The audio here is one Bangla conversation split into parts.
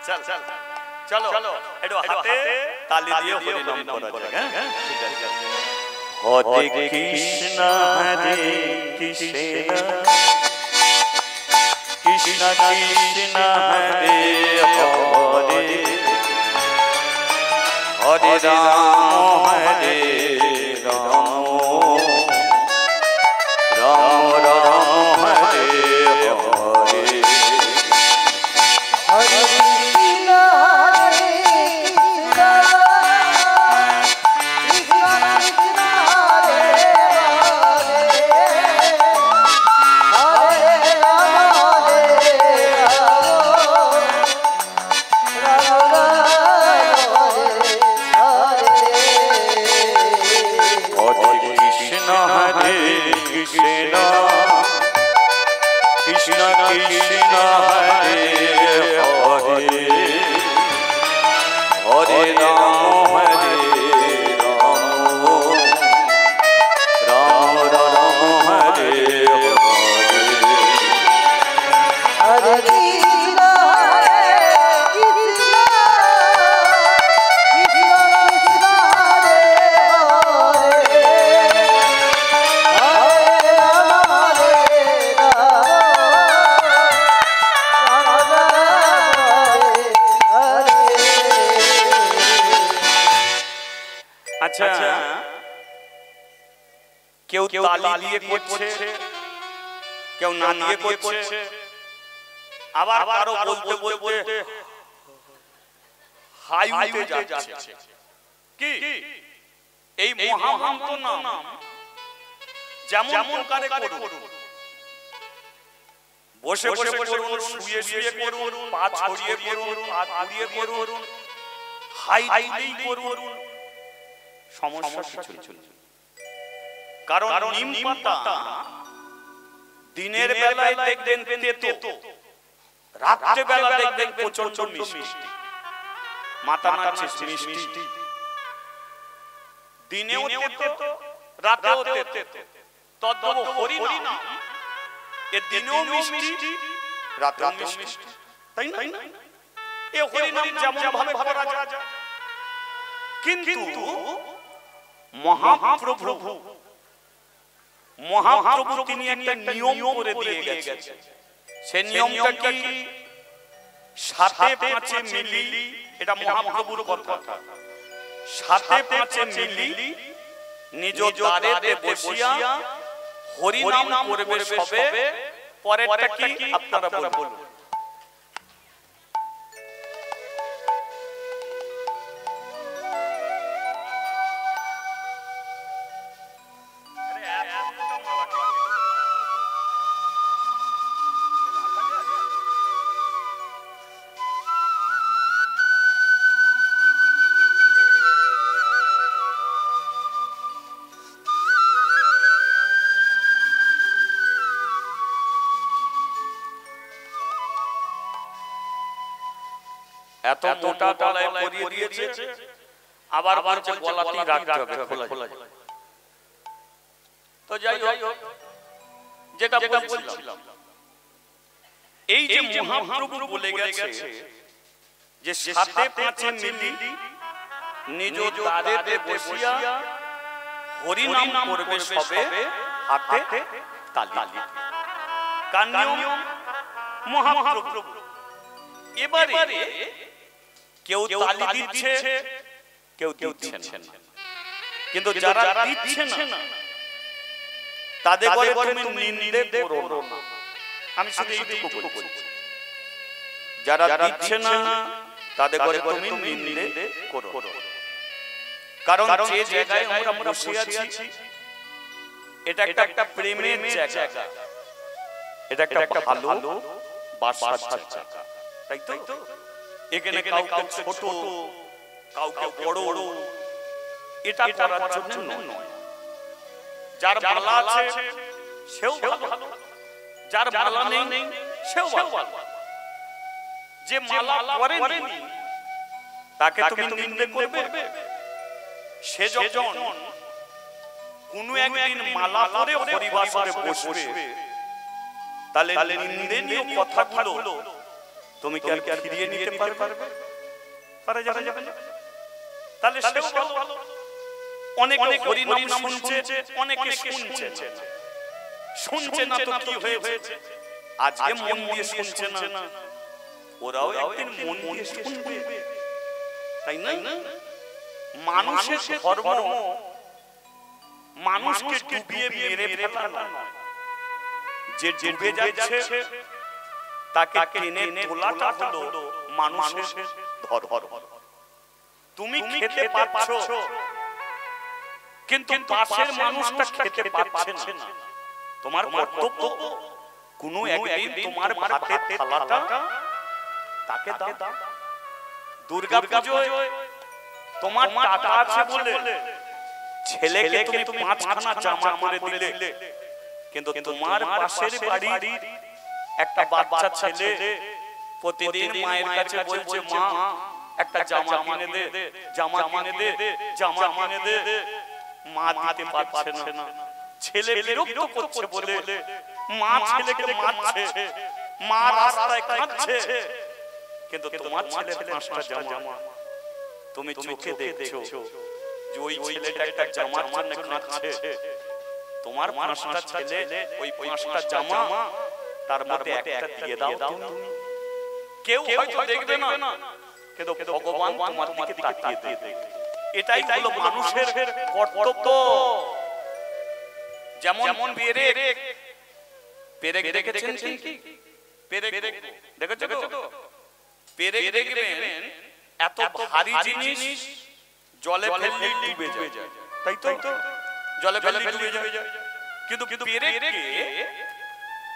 চল চলো চলো একটু হাতে তালি দিয়ে হরি নাম করা যাক। হ্যাঁ ঠিক আছে। হরে কৃষ্ণ হরে কৃষ্ণ কৃষ্ণ কৃষ্ণ হরে হরে হরে রাম হরে রাম রাম রাম হরে হরে হরে কৃষ্ণ হরে কৃষ্ণ কৃষ্ণ কৃষ্ণ হরে হরে হরে রাম হরে রাম রাম হরে কৃষ্ণ হরে কৃষ্ণ কৃষ্ণ কৃষ্ণ হরে হরে হরে রাম হরে রাম রাম রাম হরে হরে কৃষ্ণ হরে কৃষ্ণ কৃষ্ণ কৃষ্ণ হরে হরে হরে রাম হরে রাম রাম রাম হরে হরে। আচ্ছা কেউ তালি দিয়ে করছে, কেউ না দিয়ে করছে, আবার কারো বলতে বলতে হাইওয়ে যাচ্ছে। কি এই মহামন্ত্র নাম যেমন কারে করুন, বসে বসে করুন, শুয়ে শুয়ে করুন, পা ছড়িয়ে করুন, পা ঘুরিয়ে করুন, হাই হাই করুন, সমস্যা কিছু নেই। কারণ নিম পাতা দিনের বেলায় দেখবেন তেতো, রাত্রে বেলা দেখবেন প্রচন্ড মিষ্টি, মাথা নাচছে মিষ্টি, দিনেও তেতো রাতেও তেতো। তদ্ভব হরি নাম এ দিনেও মিষ্টি রাতেও মিষ্টি, তাই না? এ হরি নাম যেমন ভাবে করা যায়, কিন্তু মহাপ্রভু তিনি একটা নিয়ম করে দিয়ে গেছে। সে নিয়মটা কি? সাথে পাঁচে মিলি, এটা মহাপ্রভুর কথা। সাথে পাঁচে মিলি নিজ দ্বারেতে বসিয়া হরি নাম করবে সবে। পরেরটা কি আপনারা বলুন। এত মোটা গলায় পরিয়ে দিয়েছে, আবার বলছে গলাতেই রাখতে হবে, খোলা যাবে। তো যাই হোক, যেটা বলছিলাম, এই যে মহাপ্রভু বলে গেছে যে সাথে পাঁচে মিলি নিজ দ্বারেতে বসিয়া হরি নাম করবে সবে, হাতে তালি। কার নিয়ম? মহাপ্রভু। এবারে কেউ তালি দিচ্ছে, কেউ দিচ্ছে না। কিন্তু যারা দিচ্ছে না তাদের বলে তুমি নিন্দে করো না। আমি শুধু এইটুকু বলছি, যারা দিচ্ছে না তাদের বলে তুমি নিন্দে করো। কারণ যে জায়গায় আমরা বসে আছি এটা একটা প্রেমের জায়গা, এটা একটা ভালো বাসার জায়গা, তাই তো? এখানে কাউকে ছোট কাউকে বড় এটা করার জন্য নয়। যার মালা আছে সেও ভালো, যার মালা নেই সেও ভালো। যে মালা পরেনি তাকে তুমি নিন্দে করবে? সে যখন কোনো একদিন মালা পরে হরিবাসরে বসবে, তাহলে নিন্দনীয় কথাগুলো তুমি কি আর ফিরিয়ে নিতে পারবে? পারা যাবে না। তাহলে সেও ভালো। অনেকে হরি নাম শুনছে, অনেকে শুনছে না তো কি হয়েছে? আজকে মন দিয়ে শুনছে না, ওরাও একদিন মন দিয়ে শুনবে, তাই না? মানুষের ধর্ম মানুষকে ডুবিয়ে মেরে ফেলা নয়, যে ডুবে যাচ্ছে তাকে টেনে তোলাটা হলো মানুষের ধর্ম। তুমি খেতে পাচ্ছো কিন্তু পাশের মানুষটা খেতে পারছে না, তোমার কর্তব্য কোনো একদিন তোমার ভাতের থালাটা তাকে দাও। দুর্গা পূজায় তোমার টাকা আছে বলে ছেলেকে তুমি 5খানা জামা করে দিলে, কিন্তু তোমার পাশের বাড়ির একটা বাচ্চা ছেলে প্রতিদিন মায়ের কাছে বলছে, মা একটা জামা কিনে দে, জামা কিনে দে, জামা কিনে দে। মা দিতে পারছে না, ছেলে বিরক্ত করছে বলে মা ছেলেকে মারছে, মা রাস্তায় কাঁদছে, কিন্তু তোমার ছেলের 5টা জামা তুমি চোখে দেখছো যে ওই ছেলেটা একটা জামার জন্য কাঁদছে। তোমার 5টা ছেলে ওই 5টা জামা তার মধ্যে একটা দিয়ে দাও তুমি। কেউ হয়তো দেখবে না, কিন্তু ভগবান তোমার দিকে তাকিয়ে দেখবে। এটাই হলো মানুষের কর্তব্য। যেমন পেরেক দেখেছেন কি? পেরেক দেখেছো তো? পেরেক দেখবেন এত ভারী জিনিস জলে ফেললেই ডুবে যায়, তাই তো? জলে ফেললেই ডুবে যায়। কিন্তু পেরেককে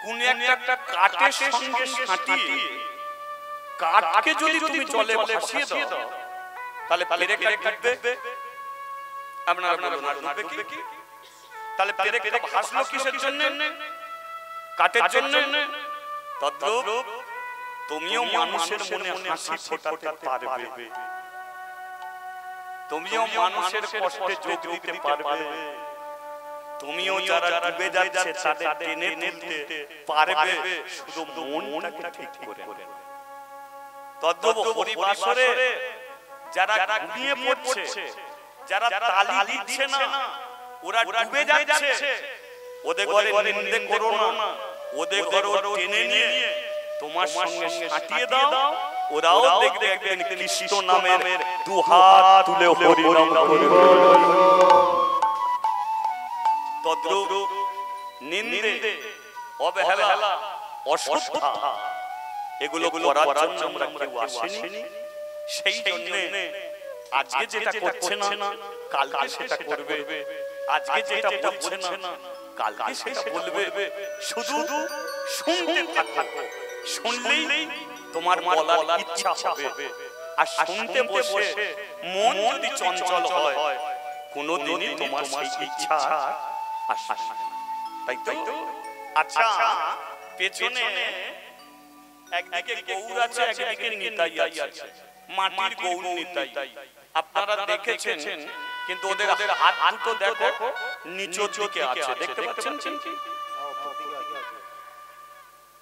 কোন একটা কাঠের সঙ্গে সাঁটিয়ে কাঠকে যদি তুমি জলে ভাসিয়ে দাও, তাহলে পেরেকটা ডুববে। আপনারা বলুন আর ডুববে কি? তাহলে পেরেকটা ভাসলো কিসের জন্য? কাঠের জন্য। তদ্রূপ তুমিও মানুষের মনে হাসি ফোটাতে পারবে, তুমিও মানুষের কষ্টে যোগ দিতে পারবে, তুমিও যারা ডুবে যাচ্ছে তাদের টেনে নিতে পারবে, শুধু মনটাকে ঠিক করে। তদ্রূপ হরিবাসরে যারা ঘুমিয়ে পড়ছে, যারা তালি দিচ্ছে না, ওরা ডুবে যাচ্ছে, ওদের ঘরে নিন্দে করো না, ওদের ঘরে টেনে নিয়ে তোমার সঙ্গে সাঁটিয়ে দাও। ওরাও দেখবে একদিন কৃষ্ণ নামের 2 হাত তুলে হরি নাম করবে। তদ্রূপ নিন্দে, অবহেলা, অশ্রদ্ধা এগুলো করার জন্য আমরা কেউ আসেনি। সেই জন্য আজকে যেটা করছে না কালকে সেটা করবে, আজকে যেটা বলছে না কালকে সেটা বলবে। শুধু শুনতে থাকো, শুনলেই তোমার বলার ইচ্ছা হবে। আর শুনতে বসে মন যদি চঞ্চল হয়, কোনোদিনই তোমার সেই ইচ্ছা আসে না, তাই তো? আচ্ছা, পেছনে একদিকে গৌর আছে, একদিকে নিতাই আছে, মাটির গৌর নিতাই। আপনারা দেখেছেন, কিন্তু ওদের হাত দুটো দেখো নিচের দিকে আছে, দেখতে পাচ্ছেন কি?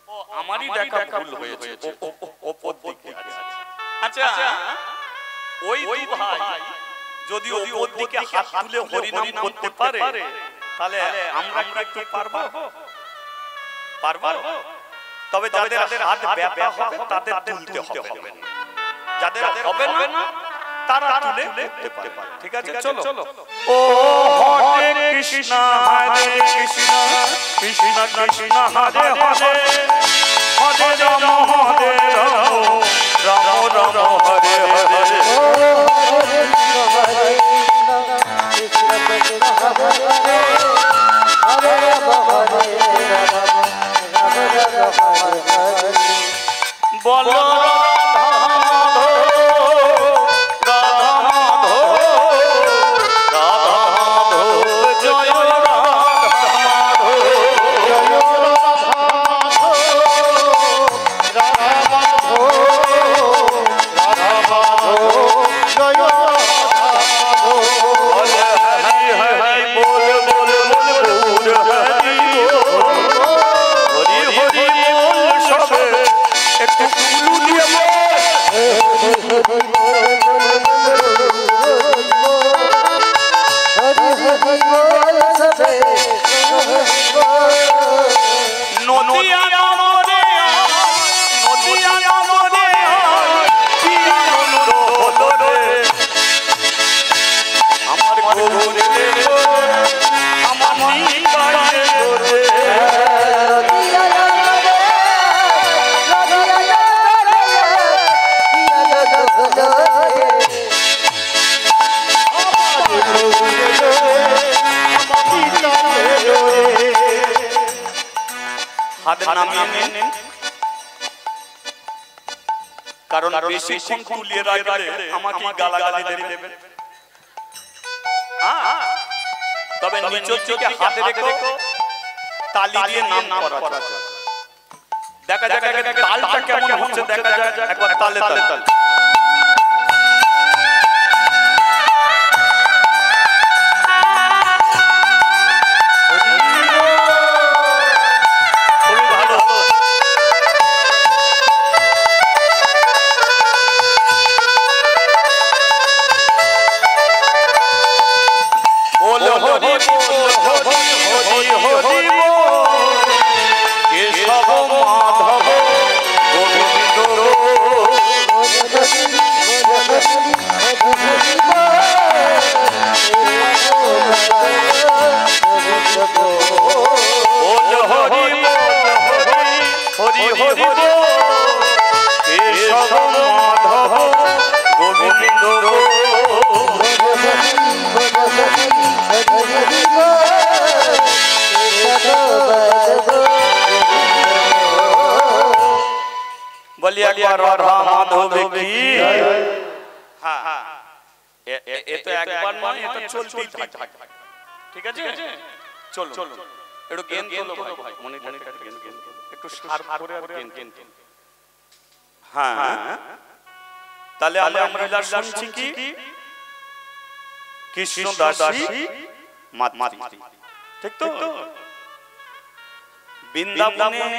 ও আমারই দেখা ভুল হয়েছে, ওপর দিকে আছে। আচ্ছা, ওই ভাই যদি ওপর দিকে হাত তুলে হরি নাম করতে পারে, তাহলে আমরা একটু পারবো? তবে যাদের হাত ব্যথা হবে তাদের তুলতে হবে, যাদের হবে না তারা তুলে করতে পারে। ঠিক আছে, চলো। ও হরে কৃষ্ণ হরে কৃষ্ণ, কৃষ্ণ কৃষ্ণ হরে হরে, হরে রাম হরে রাম, রাম রাম হরে হরে। ও হরে কৃষ্ণ হরে কৃষ্ণ, কৃষ্ণ কৃষ্ণ হরে হরে, হরে রাম হরে রাম, রাম রাম হরে হরে। বলো একটু নামিয়ে নিন, কারণ বেশিক্ষণ তুলিয়ে রাখলে আমাকে গালাগালি দেবে। তবে নিচের দিকে হাত রেখে তালি দিয়ে নাম করা যায়। দেখা যাক তালটা কেমন হচ্ছে, দেখা যাক একবার তালে তালে তালে। বলিয়া রাধা মাধব কি। হ্যাঁ, এ তো একবার নয়, এটা চলতেই থাকে। ঠিক আছে, চলো একটু গেন তোলো ভাই, মনে একটু শার্প করে আর গেন। হ্যাঁ, তাহলে আমরা লীলা শুনছি কি কৃষ্ণ দাসী মাতৃ, ঠিক তো? বৃন্দাবনে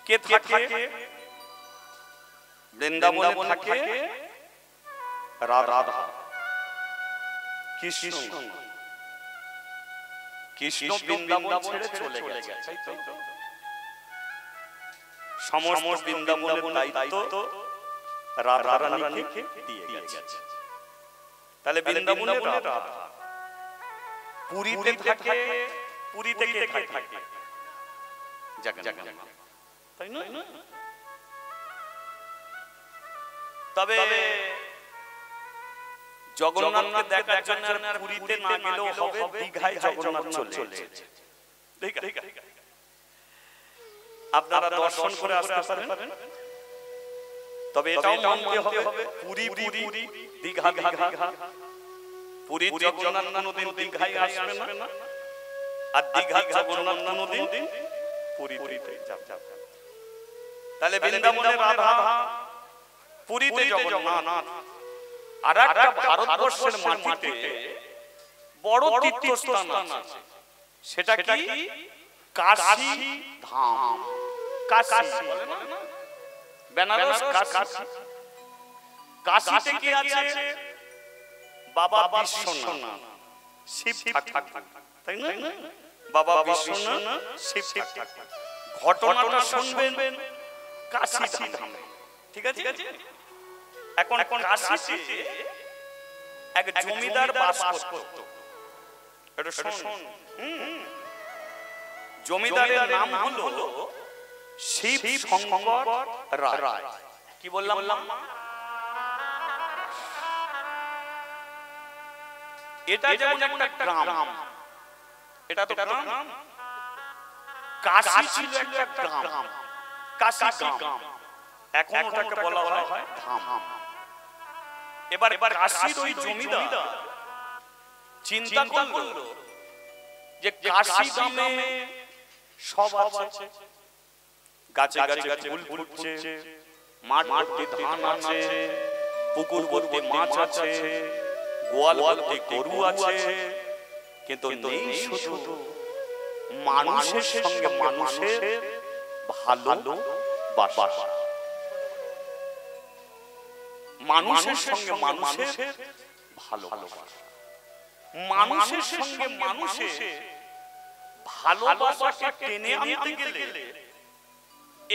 কে থাকে? বৃন্দাবনে থাকে রাধা, কৃষ্ণ বৃন্দাবন ছেড়ে চলে গেছে। সমস্ত বৃন্দাবনের দায়িত্ব রাধা রানীকে দিয়ে গেছে। তাহলে বৃন্দাবনে রাধা, পুরীতে থাকে, পুরীতে কে থাকে? জগন্নাথ, তাই না? তবে জগন্নাথকে দেখার জন্য আর পুরীতে না গেলেও হবে, দীঘায় জগন্নাথ চলে এসেছে। আপনারা দর্শন করে আসতে পারেন। তবে এটাও মানতে হবে পুরী দীঘা, পুরী জগন্নাথ কোনোদিন দীঘায় আসবে না, আর দীঘা জগন্নাথ কোনোদিন পুরীতে যাবে। তাহলে বৃন্দাবনে রাধা, পুরীতে জগন্নাথ। আর একটা ভারতবর্ষের মাটিতে বড় তীর্থস্থান আছে, সেটা কি? কাশী ধাম। কাশী বেনারস, কাশীতে কি আছে? বাবা বিশ্বনাথ, শিব ঠাকুর, তাই না? বাবা বিশ্বনাথ, শিব ঠাকুর। ঘটনাটা শুনবেন কাশী ধামে, ঠিক আছে? এখন কাশীতে এক জমিদার বাস করত। এটা শুন, জমিদারের নাম হলো শিব শঙ্কর রায়। কি বললাম? এটা যেমন একটা গ্রাম, এটা তো গ্রাম। কাশী ছিল একটা গ্রাম, কাশী গ্রাম। এখন ওটাকে বলা হয় ধাম। এবার কাশীর ওই জমিদার চিন্তা করলো যে কাশী গ্রামে সব আছে, গাছে গাছে ফুল ফুটছে, মাঠ ভর্তি ধান আছে, পুকুর ভর্তি মাছ আছে, গোয়াল ভর্তি গরু আছে, কিন্তু নেই শুধু মানুষের সঙ্গে মানুষের ভালোবাসা। মানুষের সঙ্গে মানুষের ভালোবাসা, মানুষের সঙ্গে মানুষের ভালোবাসাকে টেনে আনতে গেলে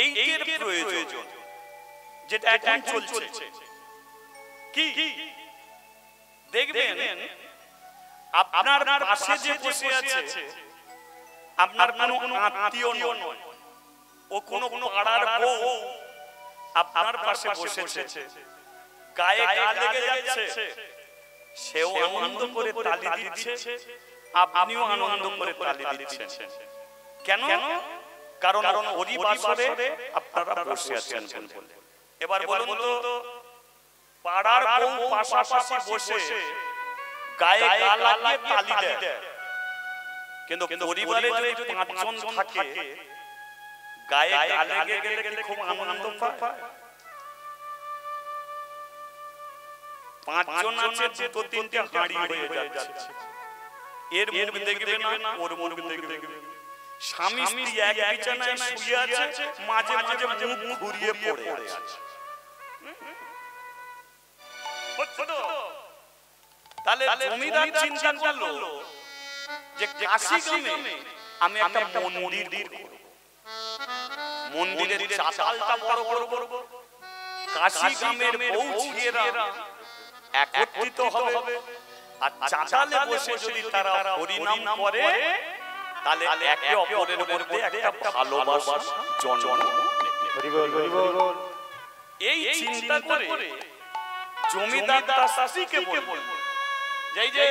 এইটার প্রয়োজন, যেটা এখন চলছে। কি দেখবেন, আপনার পাশে যে বসে আছে আপনার কোনো আত্মীয় নয়, ও কোনো পাড়ার বউ আপনার পাশে বসেছে, গায়ে গা লেগে যাচ্ছে, সেও আনন্দ করে তালি দিচ্ছে, আপনিও আনন্দ করে তালি দিচ্ছেন। কেন? কারণ ওরই বাসরে আপনারা বসে আছেন। এবার বলুন তো পাড়ার বউ পাশাপাশি বসে গায়ে গা লাগিয়ে তালি দেয়, কিন্তু পরিবারে যদি 5 জন থাকে গায়ে গা লেগে গেলে খুব আনন্দ পায়। 5 জন আছে, 2-3টে হাঁড়ি হয়ে যাচ্ছে, এর মুখ দেখবে না ওর মুখ দেখবে। স্বামী স্ত্রী এক বিছানায় শুয়ে আছে, মাঝে মাঝে মুখ ঘুরিয়ে পড়ে আছে। তাহলে জমিদার চিন্তা করলো যে কাশী গ্রামে আমি একটা মন্দির করব, মন্দিরের চাতালটা বড় করব, কাশী গ্রামের বউ ঝিয়েরা একত্রিত হবে, আর চাতালে বসে যদি তারা হরিনাম করে তাহলে একে অপরের মধ্যে একটা ভালোবাসা জন্ম। এই চিন্তা করে জমিদার তার শাশুড়িকে বলল যে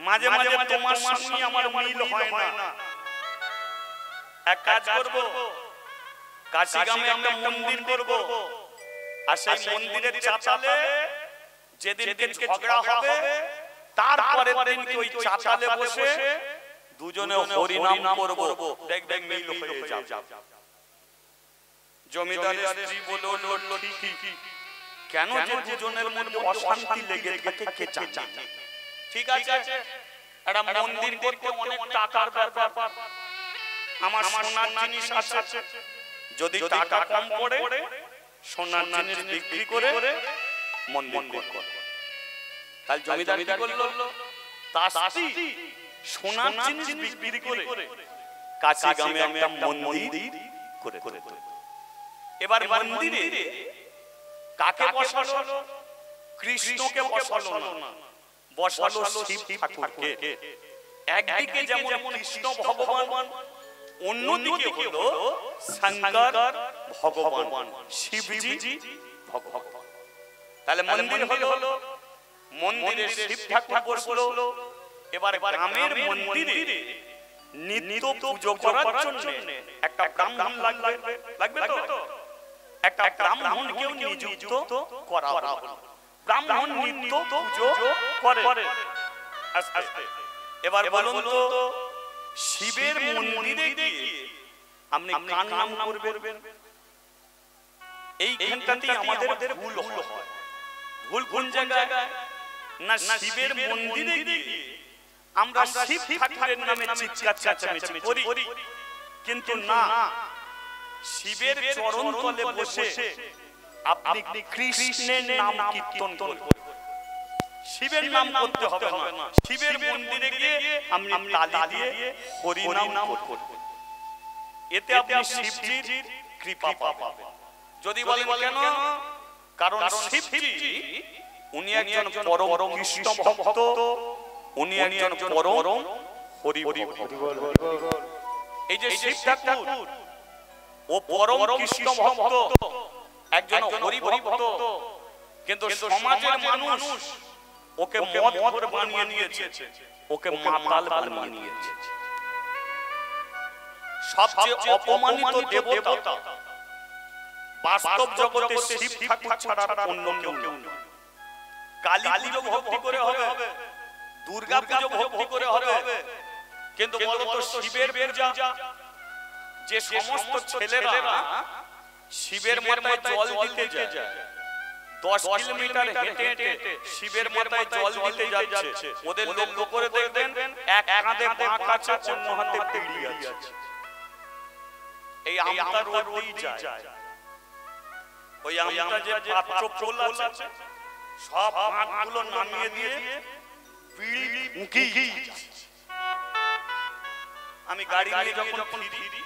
মাঝে মাঝে তোমার সঙ্গে আমার মিল হয় না, এক কাজ করব, কাশী গ্রামে একটা মন্দির করব, আর সেই মন্দিরের চাতালে যেদিনকে ঝগড়া হবে তারপরের দিনকে ওই চাতালে বসে দুজনে হরিনাম করব, দেখবে মিল হয়ে যাবে। জমিদারের স্ত্রী বলল ঠিক, কেন যে দুজনের মধ্যে অশান্তি লেগে থাকে কে জানে। ঠিক আছে, একটা মন্দির করতে অনেক টাকার ব্যাপার, আমার সোনার জিনিস আছে, যদি টাকা কম পড়ে সোনার জিনিস বিক্রি করে মন্দির করব। তাই জমিদার কি করলো, তার স্ত্রী সোনার জিনিস বিক্রি করে কাশী গ্রামে একটা মন্দির করে। এবার মন্দিরে কাকে বসালো? কৃষ্ণকে বসালো না, বসালো শিব ঠাকুরকে। একদিকে যেমন কৃষ্ণ ভগবান, অন্যদিকে হলো শঙ্কর ভগবান, শিবজি ভগবান। তাহলে মন্দির হলো, মন্দিরে শিব ঠাকুর বসলো। এবার গ্রামের মন্দিরে নিত্য পুজো করার জন্য একটা ব্রাহ্মণ লাগবে তো, একটা ব্রাহ্মণকেও নিযুক্ত করা হলো। ব্রাহ্মণ নিত্য পুজো করে। এবার বলুন তো শিবের মন্দিরে গিয়ে আপনি কার নাম করবেন? এইখানটাতেই আমাদের ভুল হয়। ভুল কোন জায়গায়? না শিবের মন্দিরে গিয়ে আমরা শিব ঠাকুরের নামে চিৎকার চেঁচামেচি করি, কিন্তু না, শিবের চরণ তলে বসে আপনি কৃষ্ণের নাম কীর্তন করবেন। শিবের নাম করতে হবে না, শিবের মন্দিরে গিয়ে আপনি তালি দিয়ে হরি নাম করবেন। এতে আপনি শিবজির কৃপা পাবেন। যদি বলেন কেন? কারণ শিবজি উনি একজন পরম কৃষ্ণ ভক্ত, উনি একজন পরম হরি ভক্ত। এই যে শিব ঠাকুর ও পরম কৃষ্ণ ভক্ত, একজন হরি ভক্ত, কিন্তু সমাজের মানুষ ওকে মদ বানিয়ে নিয়েছে, ওকে মাতাল বানিয়ে নিয়েছে। সবচেয়ে অপমানিত দেবতা বাস্তব জগতে শিব ঠাকুর ছাড়া অন্য কেউ নেই। কালী পুজো ভক্তি করে হবে, দুর্গা পুজো ভক্তি করে হবে, কিন্তু বলতো শিবের পূজা, যে সমস্ত ছেলেরা শিবের মাথায় জল দিতে যায়, 10 কিলোমিটার হেঁটে হেঁটে শিবের মাথায় জল দিতে যাচ্ছে, ওদের লক্ষ্য করে দেখবেন এক কাঁধে বাঁক আছে, অন্য হাতে বিড়ি আছে। এই আমটা রোড দিয়ে যায়, ওই আমটা যে পাত্র ফুল আছে সব বাঁকগুলো নামিয়ে দিয়ে বিড়ি মুখি। আমি গাড়ি নিয়ে যখন ফিরি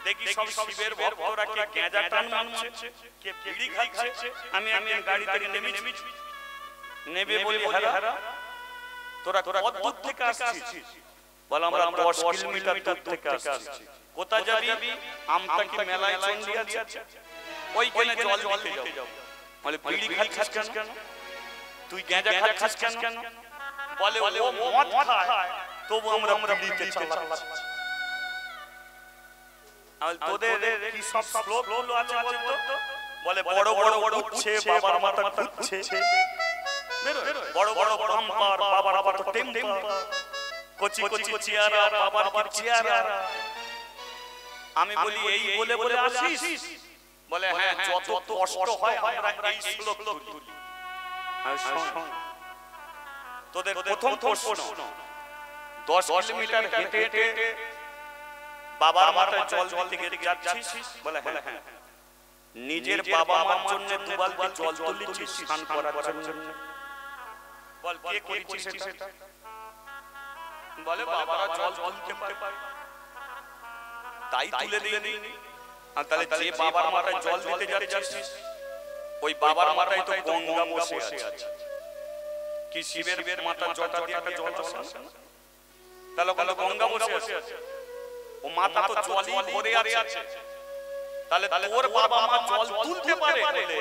দেখি সব শিবের ভক্তরা কে গাঁজা টান মারছে, কে বিড়ি খাচ্ছে। আমি একদিন গাড়ি থেকে নেমে বলি, হারা তোরা কত দূর থেকে আসছিস? বল আমরা 10 কিলোমিটার দূর থেকে আসছি। কোথায় যাবি? আমটা কি মেলায় চন্ডী আছে, ওইখানে জল দিতে যাব। বলে বিড়ি খাচ্ছিস কেন? তুই গাঁজা খাচ্ছিস কেন? বলে ও মদ খায়, তবু আমরা বিড়িতে চালাচ্ছি। তোদের কি সব শ্লোক গুলো আছে বলতো? বলে বড় বড় উঠছে বাবার মাথা ঘুরছে, বড় বড় পাম্পার বাবার আবার টেম্পার, কচি কচি চেয়ারা বাবার কি চেয়ারা। আমি বলি এই বলে বলে আসিস? বলে হ্যাঁ, যত কষ্ট হয় আমরা এই শ্লোক তুলি। তোদের প্রথম প্রশ্ন, 10 কিলোমিটার হেঁটে হেঁটে বাবার মাথায় জল দিতে যাচ্ছিস? বলে হ্যাঁ। নিজের বাবা মার জন্য দুবাল জল তুলছিস স্নান করার জন্য? বল কে করেছিস সেটা? বলে বাবারা জল তুলতে পারে তাই তুলে দিই। আর তাহলে যে বাবার মাথায় জল দিতে যাচ্ছিস ওই বাবার মাথায় তো গঙ্গা বসে আছে, কি শিবের মাথার জটা দিয়ে একটা জল আসে না? তাহলে গঙ্গা বসে আছে, ও মাথা তো জলই ভরে আছে। তাহলে তোর বাবা মা জল তুলতে পারে বলে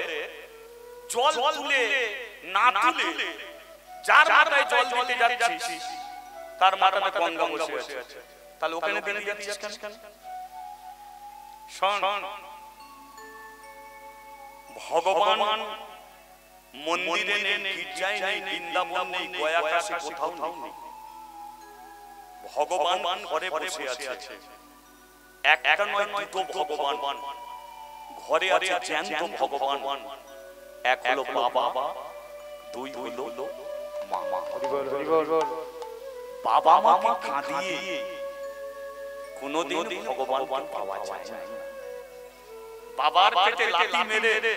জল তুলে না তুলে যার মাথায় জল দিতে যাচ্ছিস তার মাথায় গঙ্গা বসে আছে, তাহলে ওখানে দিনে যাচ্ছিস কেন? শোন, ভগবান মন্দিরে নেই, গির্জায় নেই, বৃন্দাবন নেই, গয়া কাশী কোথাও নেই। ভগবান ঘরে বসে আছে। একটা নয় দুটো ভগবান ঘরে আছে, জ্যান্ত ভগবান। এক হলো বাবা, দুই হলো মা। বাবা মাকে কাঁদিয়ে কোনদিন ভগবান পাওয়া যায় না। বাবার পেটে লাথি মেরে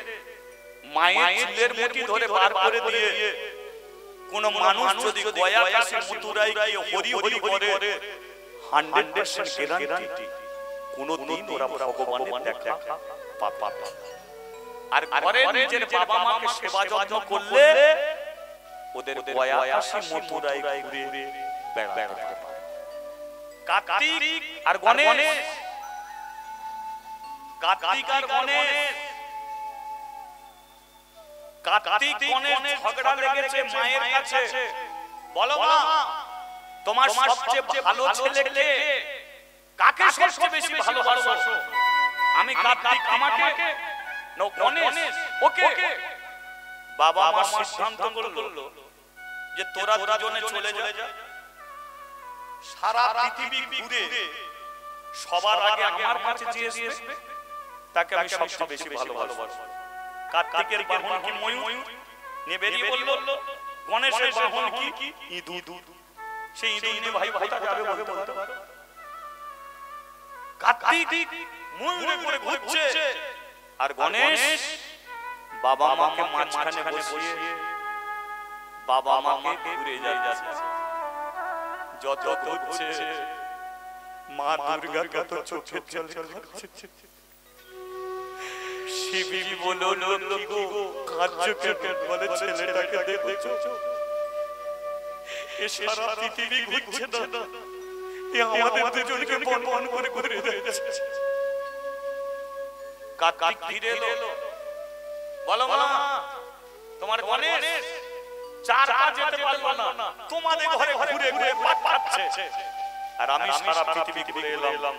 মায়ের চুলের মুঠি ধরে বার করে দিয়ে কোন মানুষ যদি গয়া কাশী মথুরায় গিয়ে হরি হরি করে 100% গ্যারান্টি কোনদিন ওরা ভগবানের দেখা পাবে। আর ঘরে নিজের বাবা মাকে সেবা যত্ন করলে ওদের গয়া কাশী মথুরায় ঘুরে বেড়াতে পারে। কার্তিক আর গণেশ, কার্তিক আর গণেশ, কার্তিক গণেশ ঝগড়া লেগেছে মায়ের কাছে। বলো মা, তোমার সবচেয়ে ভালো ছেলে কে? কাকে সবচেয়ে বেশি ভালোবাসো? আমি কার্তিক, আমাকে না গণেশ? ওকে। বাবা মা সিদ্ধান্ত করলো যে তোরা দুজনে চলে যা, সারা পৃথিবী ঘুরে সবার আগে আমার কাছে যে আসবে তাকে আমি সবচেয়ে বেশি ভালোবাসবো। কার্তিকের বাহন কি ময়ূর, নিয়ে বেরিয়ে বলল। গণেশের বাহন কি ইঁদুর, সেই ইঁদুর নিয়ে ভাই কোথায় যাবে বলতে পারো? কার্তিক ময়ূরে করে ঘুরছে আর গণেশ বাবা মাকে মাঝখানে বসিয়ে বাবা মাকে ঘুরে যাচ্ছে। যত ঘুরছে মা দুর্গা কত চোখের জল ঝরছে। শিবী বলো গো কার্যকে বলে ছেলেটাকে দেখছো, এ সারা পৃথিবী ঘুরছে না, এ আমাদের দুজনকে বন করে ঘুরে যাচ্ছে। কার্তিক ফিরে এলো, বলো মা তোমার গণেশ চার পা যেতে পারলো না, তোমাদের ঘরে ঘুরে ঘুরে পাচ্ছে, আর আমি সারা পৃথিবী ঘুরে এলাম,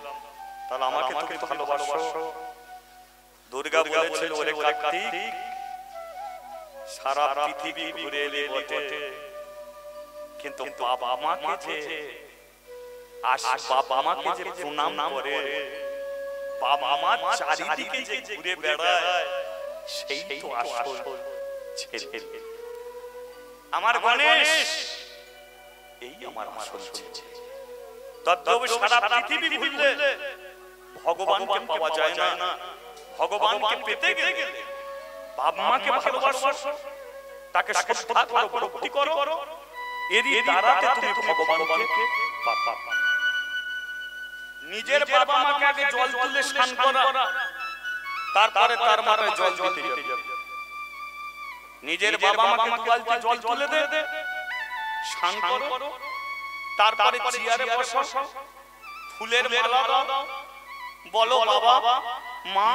তাহলে আমাকে তুমি ভালোবাসো? দুর্গা বলেছিল, ওরে কার্তিক সারা পৃথিবী ঘুরে এলে বটে, কিন্তু বাবা মাকে যে বাবা মাকে যে প্রণাম করে, বাবা মা চারিদিকে যে ঘুরে বেড়ায়, সেই তো আসল ছেলে আমার গণেশ। এই আমার আসল ছেলে। তদ্রূপ সারা পৃথিবী ঘুরলে ভগবানকে পাওয়া যায় না। ভগবানকে পেতে গেলে বাবা মাকে ভালোবাসো, তাকে শ্রদ্ধা করো, ভক্তি করো, এরই দ্বারাতে তুমি ভগবানকে পাবা। নিজের বাবা মাকে আগে জল তুলে স্নান করা, তারপরে তার মাথায় জল দিতে যাবে। নিজের বাবা মাকে বালতি জল তুলে দে, স্নান করো, তারপরে চেয়ারে বসো, ফুলের মালা দাও, বলো বাবা মা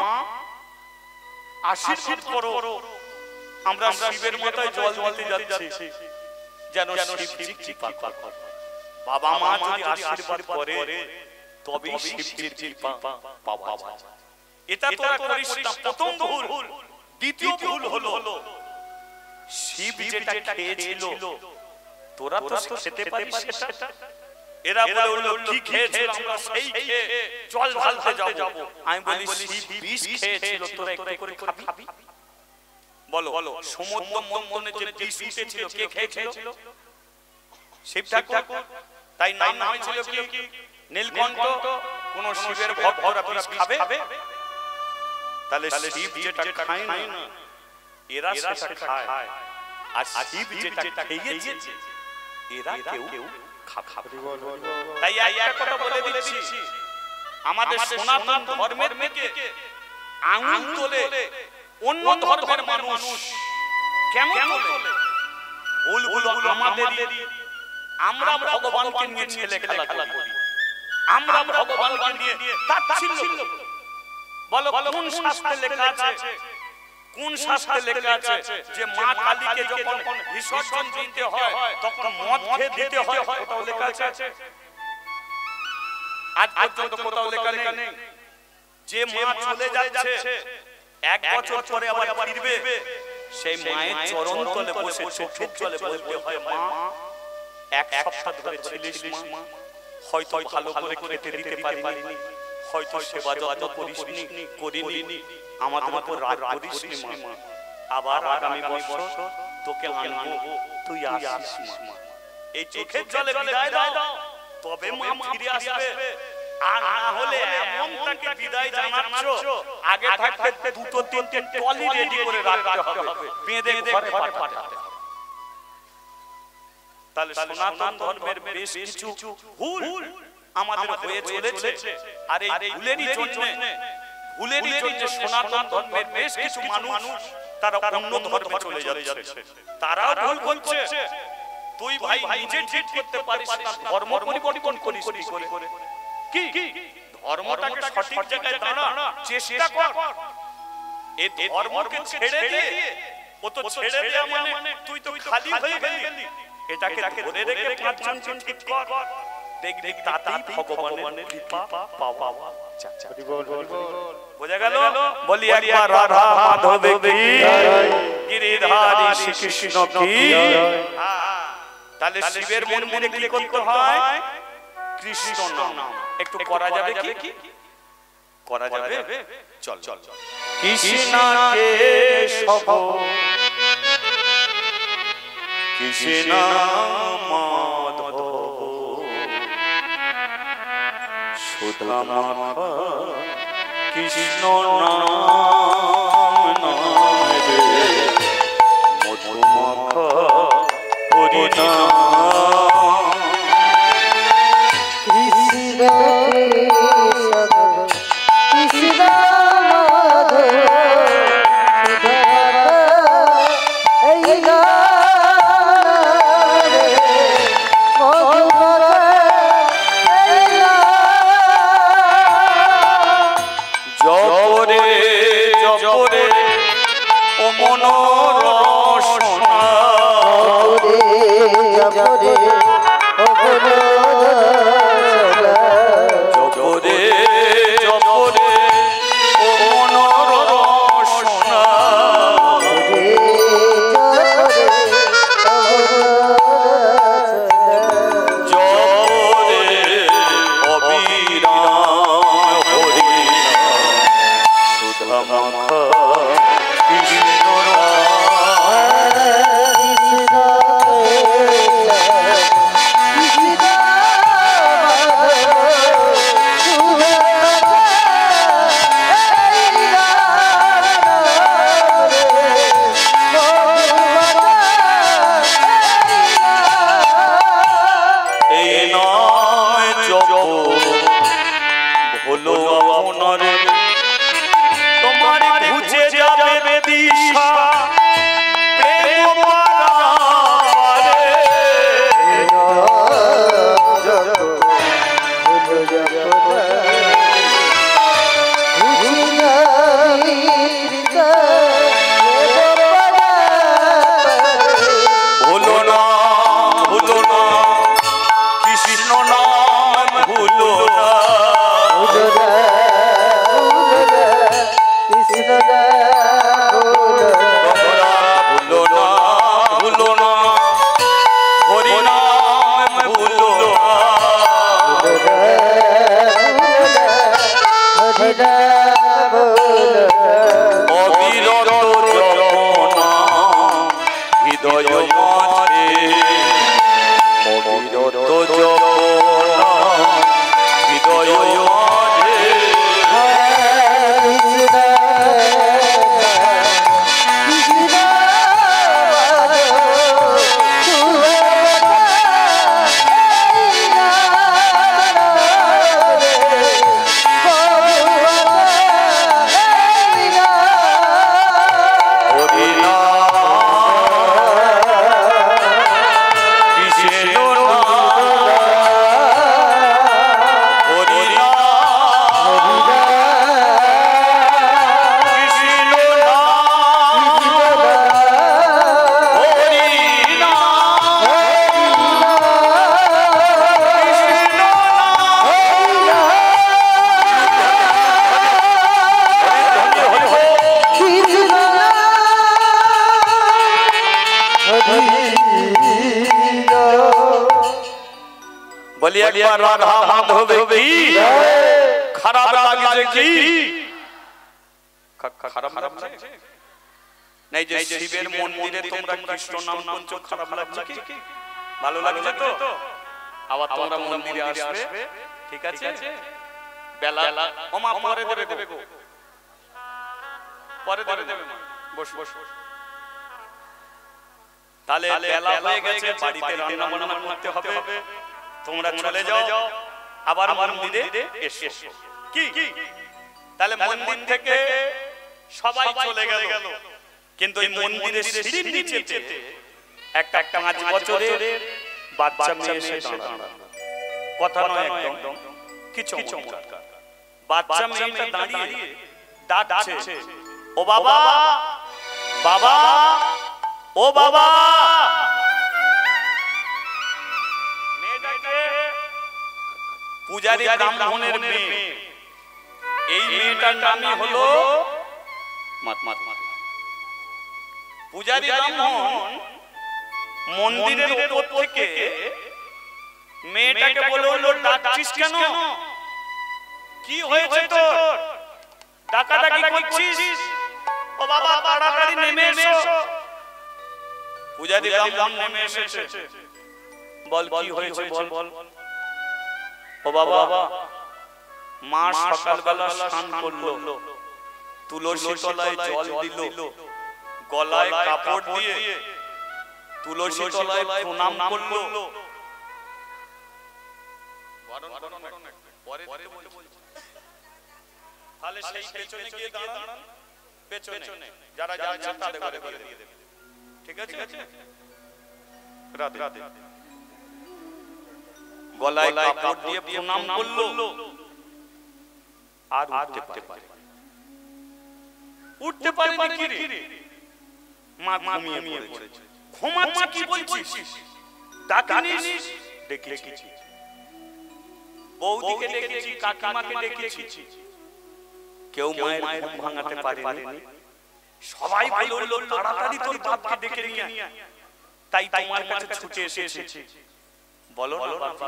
আশীর্বাদ করো, আমরা শিবের মাথায় জল দিতে যাচ্ছি, যেন শিবজি কৃপা করে। বাবা মা যদি আশীর্বাদ করে তবেই শিবজির কৃপা পাওয়া যায়। এটা তোরা করিস না, প্রথম ভুল। দ্বিতীয় ভুল হলো শিব যেটা খেয়েছিল তোরা তো খেতে পারিস সেটা। এরা বলে কি খেয়েছিল, আমরা সেই খেয়ে জল ঢালতে যাব। আমি বলি শিব বিষ খেয়েছিল, তোরা একটু করে খাবি? বলো সমুদ্র মন্থনে যে বিষ উঠেছিল কে খেয়েছিল? শিব ঠাকুর। তাই নাম হয়েছিল কি নীলকণ্ঠ। কোন শিবের ভক্তরা বিষ খাবে? তাহলে শিব যেটা খায় না এরা সেটা খায়, আর শিব যেটা খেয়েছে এরা কেউ খাবে। তাই একটা কথা বলে দিচ্ছি, আমাদের সনাতন ধর্মের থেকে আঙুল তোলে অন্য ধর্মের মানুষ কেমন তোলে? ভুলগুলো আমাদেরই। আমরা ভগবানকে নিয়ে ছেলে খেলা করি, আমরা ভগবানকে নিয়ে তাচ্ছিল্য করি। বলো কোন শাস্ত্রে লেখা আছে, কোন শাস্ত্রে লেখা আছে যে মা কালীকে যখন বিসর্জন দিতে হয় তখন মদ খেয়ে দিতে হয়? কোথাও লেখা আছে? আজ পর্যন্ত কোথাও লেখা নেই। যে মা চলে যাচ্ছে 1 বছর পরে আবার ফিরবে, সেই মায়ের চরণ তলে বসে চোখের জলে বলতে হয়, মা 1 সপ্তাহ ধরে ছিলিস মা, হয়তো ভালো করে খেতে দিতে পারিনি, হয়তো সেবা যত্ন করিনি, আমাদের উপর রাগ করিসনি মা, আবার আগামী বছর তোকে আনবো, তুই আসিস মা। এই চোখের জলে বিদায় দাও, তবে মা ফিরে আসবে। আর না হলে এমন তাকে বিদায় জানাচ্ছো, আগে থাকতে 2-3 টলি রেডি করে রাখতে হবে, বেঁধে ঘরে পাঠাতে হবে। তাহলে সনাতন ধর্মের বেশ কিছু ভুল আমাদের হয়ে চলেছে। আর এই ভুলেরই জন্য সনাতন ধর্মের বেশ কিছু মানুষ তারা অন্য ধর্মে চলে যাচ্ছে। তারাও ভুল করছে। তুই ভাই নিজে ঠিক করতে পারিস না, ধর্ম পরিবর্তন করিস কি? ধর্মটাকে সঠিক জায়গায় দাঁড়া, চেষ্টা কর। এই ধর্মকে ছেড়ে দিয়ে, ও তো ছেড়ে দেয়া মানে তুই তো খালি হয়ে গেলি। এটাকে ধরে রেখে 5 জন ঠিক কর, দেখ তাতেই ভগবানের কৃপা পাওয়া যায়। বোঝা গেল? বলি একবার রাধা মাধব কি, গিরিধারী শ্রীকৃষ্ণ কি। তাহলে শিবের মন্দিরে কি করতে হয়? কৃষ্ণ নাম। একটু করা যাবে কি? করা যাবে? চল কৃষ্ণকে সব কৃষ্ণ মাধব সুধা মাখা কৃষ্ণ নাম রে মধু মাখা হরিনাম। Krishna বলি একবার রাধা মাধবে কি খারাপ লাগছে কি খারাপ লাগছে নাই যে শিবের মন্দিরে তোমরা কৃষ্ণ নাম বলছো খারাপ লাগছে কি ভালো লাগছে তো আবার তোমরা মন্দিরে আসবে ঠিক আছে বেলা ওমা পরে দেবে গো পরে দেবে বস তাহলে বেলা হয়ে গেছে বাড়িতে রান্না বান্না করতে হবে তোমরা চলে যাও আবার মন্দিরে এসো কি তাহলে মন্দির থেকে সবাই চলে গেল কিন্তু এই মন্দিরের সিঁড়ির নিচে একটা 5 বছরের বাচ্চা মেয়ে এসে দাঁড়ালো কথা নয় একদম কি চমৎকার বাচ্চা মেয়েটা দাঁড়িয়ে ডাকছে ও বাবা বাবা ও বাবা মেয়েটাকে পূজারী ব্রাহ্মণের মেয়ে এই মেয়েটার নামই হলো পূজারী ব্রাহ্মণ মন্দিরের উপর থেকে মেয়েটাকে বলল ডাকছিস কেন কি হয়েছে তোর ডাকাডাকি করছিস ও বাবা তাড়াতাড়ি নেমে এসো পূজারী ব্রাহ্মণ নেমে এসেছে বল কি হয়েছে বল ও বাবা মা সকালবেলা স্নান করলো তুলসী তলায় জল দিল গলায় কাপড় দিয়ে তুলসী তলায় প্রণাম করলো তাহলে সেই পেছনে গিয়ে দাঁড়ান পেছনে যারা যাচ্ছেন তাদের ঘরে ঘরে দিয়ে দেবে ঠিক আছে রাধে রাধে গলায় কাপড় দিয়ে প্রণাম করলো আর উঠতে পারে কি রে মা ঘুমিয়ে পড়েছে ঘুমাচ্ছে কি বলছিস ডাকিনিস ডেকেছি বৌদিকে ডেকেছি কাকিমাকে ডেকেছি কেউ মায়ের ঘুম ভাঙাতে পারেনি সবাই বলল তাড়াতাড়ি তোর বাপকে ডেকে নিয়ে তাই তোমার কাছে ছুটে এসেছি বলো না বাবা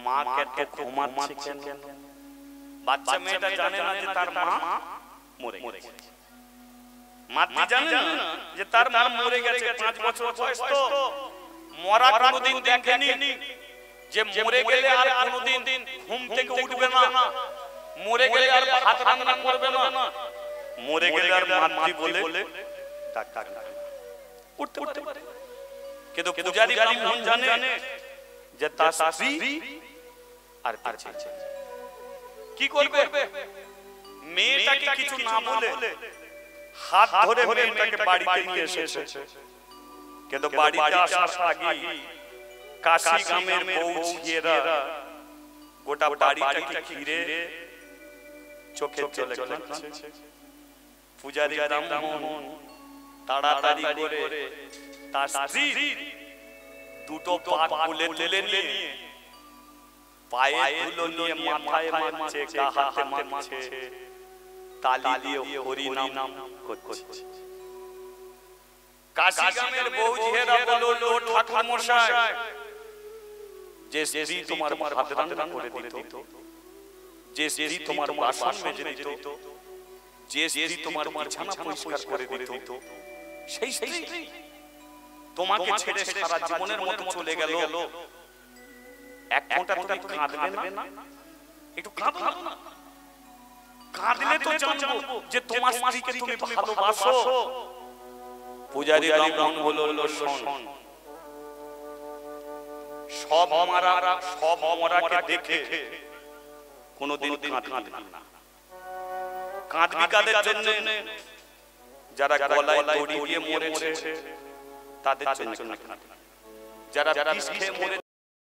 মা কেন ঘুমাচ্ছে কেন বাচ্চা মেয়েটা জানে না যে তার মা মরে গেছে মাতৃ জানে না যে তার মা মরে গেছে 5 বছর বয়স তো মরা কোনোদিন দেখেনি যে মরে গেলে আর কোনোদিন ঘুম থেকে উঠবে না মরে গেলে আর ভাত রান্না করবে না মরে গেলে আর মাতৃ বলে ডাক্তার উঠতে পারে কিন্তু পূজারী ব্রাহ্মণ জানে যে তার স্ত্রী আর আছে কি করবে মেয়েটাকে কিছু না বলে হাত ধরে মেয়েটাকে বাড়িতে নিয়ে এসেছে কিন্তু বাড়িতে আসার আগে কাশী গ্রামের বউ ঝিয়েরা গোটা বাড়িটাকে ঘিরে চোখে চলে যাচ্ছে পূজারী ব্রাহ্মণ তাড়াতাড়ি করে তার স্ত্রী দুটো পা কোলে তুলে নিয়ে পায়ে ধুলো নিয়ে মাথায় মারছে গা হাতে মারছে তালি দিয়ে হরি নাম করছে কাশী গ্রামের বউ ঝিয়েরা বলল ঠাকুর মশাই যে স্ত্রী তোমার ভাত রান্না করে দিত যে স্ত্রী তোমার বাসন মেজে দিত যে স্ত্রী তোমার বিছানা পরিষ্কার করে দিত সেই স্ত্রী তোমাকে ছেড়ে সারা জীবনের মতো চলে গেল এক ফোঁটা তুমি কাঁদবে না একটু কাঁদো না কাঁদলে তো জানবো যে তোমার স্ত্রীকে তুমি ভালোবাসো পূজারী ব্রাহ্মণ বলল শোন সব মরাকে দেখে কোনোদিন কাঁদবি না কাঁদবি কাদের জন্য যারা গলায় দড়ি দিয়ে মরেছে তাদের জন্য যারা বিষ খেয়ে মরেছে